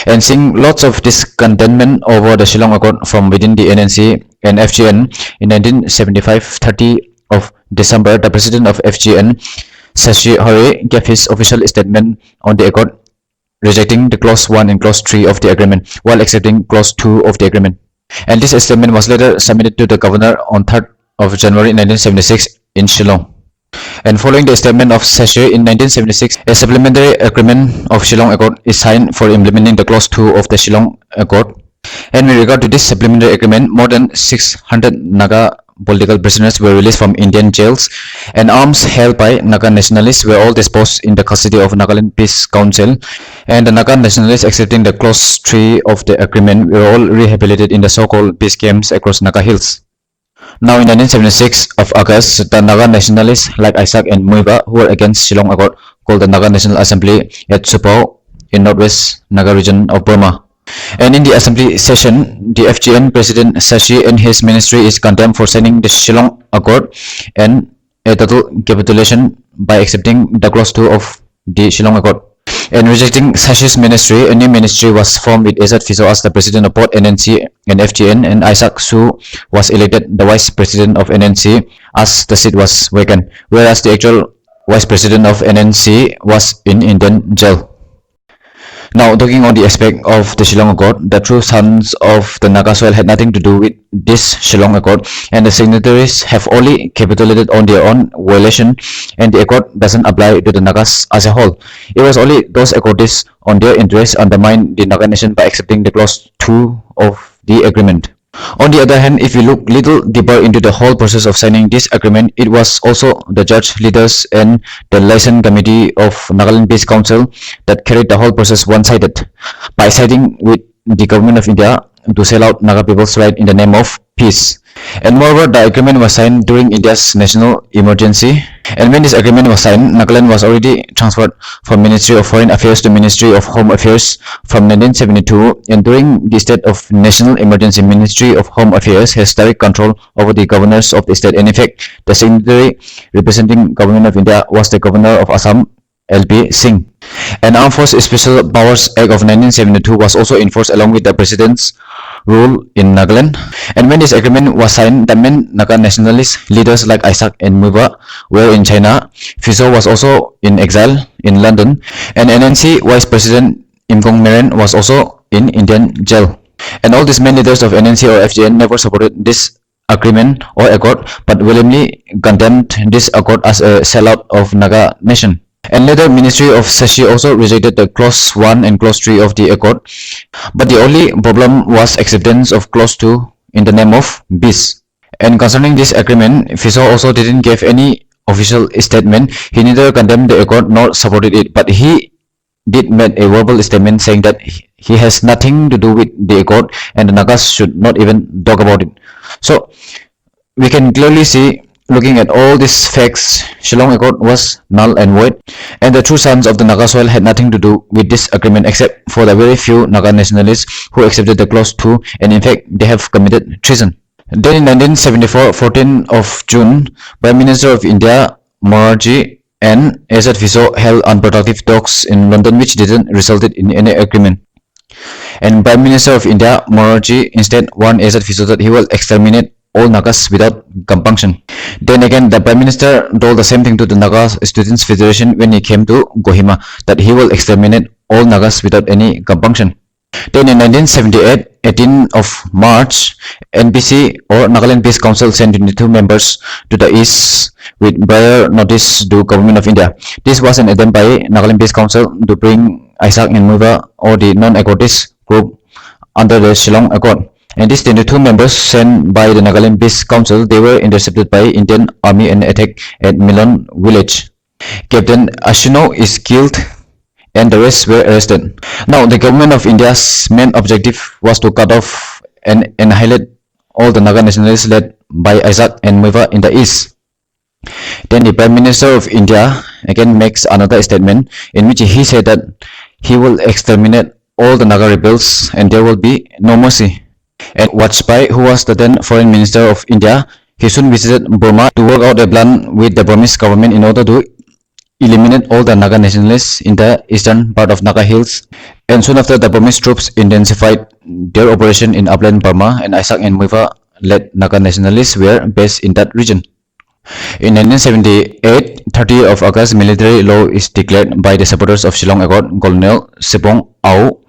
and seeing lots of discontentment over the Shillong Accord from within the NNC and FGN. In 1975, 30 of December, the president of FGN, Harish, gave his official statement on the accord, rejecting the clause 1 and clause 3 of the agreement, while accepting clause 2 of the agreement. And this statement was later submitted to the governor on 3rd of January 1976 in Shillong. And following the statement of Chaise in 1976, a supplementary agreement of Shillong Accord is signed for implementing the clause 2 of the Shillong Accord. And with regard to this supplementary agreement, more than 600 Naga political prisoners were released from Indian jails, and arms held by Naga nationalists were all disposed in the custody of Nagaland Peace Council, and the Naga nationalists accepting the clause 3 of the agreement were all rehabilitated in the so-called peace camps across Naga Hills. Now in 1976 of August, the Naga nationalists like Isaac and Muiva, who were against Shillong Accord, called the Naga National Assembly at Supao in northwest Naga region of Burma. And in the assembly session, the FGN president Chaise and his ministry is condemned for signing the Shillong Accord and a total capitulation by accepting the clause 2 of the Shillong Accord. And rejecting Chaise's ministry, a new ministry was formed with Azad Fiso as the president of both NNC and FGN, and Isaac Su was elected the vice president of NNC as the seat was vacant, whereas the actual vice president of NNC was in Indian jail. Now, talking on the aspect of the Shillong Accord, the true sons of the Naga soil had nothing to do with this Shillong Accord, and the signatories have only capitulated on their own violation, and the accord doesn't apply to the Nagas as a whole. It was only those accordists on their interests undermined the Naga nation by accepting the clause 2 of the agreement. On the other hand, if we look little deeper into the whole process of signing this agreement, it was also the judge leaders and the liaison committee of Nagaland Peace Council that carried the whole process one-sided by siding with the government of India to sell out Naga people's right in the name of peace. And moreover, the agreement was signed during India's national emergency, and when this agreement was signed, Nagaland was already transferred from Ministry of Foreign Affairs to Ministry of Home Affairs from 1972, and during the state of national emergency, Ministry of Home Affairs has direct control over the governors of the state. And in fact, the signatory representing Government of India was the Governor of Assam, L.P. Singh. An Armed Forces Special Powers Act of 1972 was also enforced along with the President's rule in Nagaland. And when this agreement was signed, the main Naga nationalist leaders like Isaac and Muiva were in China. Fiso was also in exile in London, and NNC Vice President Imkong Meren was also in Indian jail. And all these main leaders of NNC or FGN never supported this agreement or accord, but willingly condemned this accord as a sellout of Naga nation. And later, Ministry of Chaise also rejected the clause 1 and clause 3 of the accord, but the only problem was acceptance of clause 2 in the name of peace. And concerning this agreement, Fiso also didn't give any official statement. He neither condemned the accord nor supported it, but he did make a verbal statement saying that he has nothing to do with the accord and the Nagas should not even talk about it. So we can clearly see, looking at all these facts, Shillong Accord was null and void, and the true sons of the Naga soil had nothing to do with this agreement except for the very few Naga nationalists who accepted the clause 2, and in fact they have committed treason. Then in 1974, 14 of June, Prime Minister of India, Amarjeet, and Azad Fiso held unproductive talks in London which didn't result in any agreement. And Prime Minister of India, Amarjeet, instead warned Azad Fiso that he will exterminate all Nagas without compunction. Then again, the Prime Minister told the same thing to the Naga Students Federation when he came to Kohima, that he will exterminate all Nagas without any compunction. Then in 1978, 18 of March, NPC or Nagaland Peace Council sent 22 members to the east with prior notice to Government of India. This was an attempt by Nagaland Peace Council to bring Isaac and Muiva or the non-accordist group under the Shillong Accord. And these 22 members sent by the Nagaland Peace Council, they were intercepted by Indian Army and attacked at Milon village. Captain Ashino is killed and the rest were arrested. Now, the Government of India's main objective was to cut off and annihilate all the Naga nationalists led by Isaac and Muiva in the east. Then the Prime Minister of India again makes another statement in which he said that he will exterminate all the Naga rebels and there will be no mercy. And Vajpayee, who was the then Foreign Minister of India, he soon visited Burma to work out a plan with the Burmese government in order to eliminate all the Naga nationalists in the eastern part of Naga Hills, and soon after the Burmese troops intensified their operation in upland Burma, and Isaac and Muiva led Naga nationalists were based in that region. In 1978, 30 of August, military law is declared by the supporters of Shillong Accord, Colonel Sepong Au,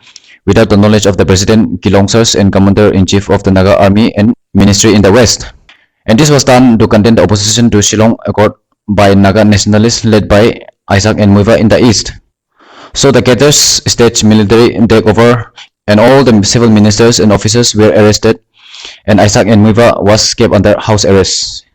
without the knowledge of the President Kilongsars and Commander-in-Chief of the Naga Army and Ministry in the West. And this was done to contain the opposition to Shillong Accord by Naga nationalists led by Isaac and Muiva in the east. So the Gators staged military takeover, and all the civil ministers and officers were arrested, and Isaac and Muiva was kept under house arrest.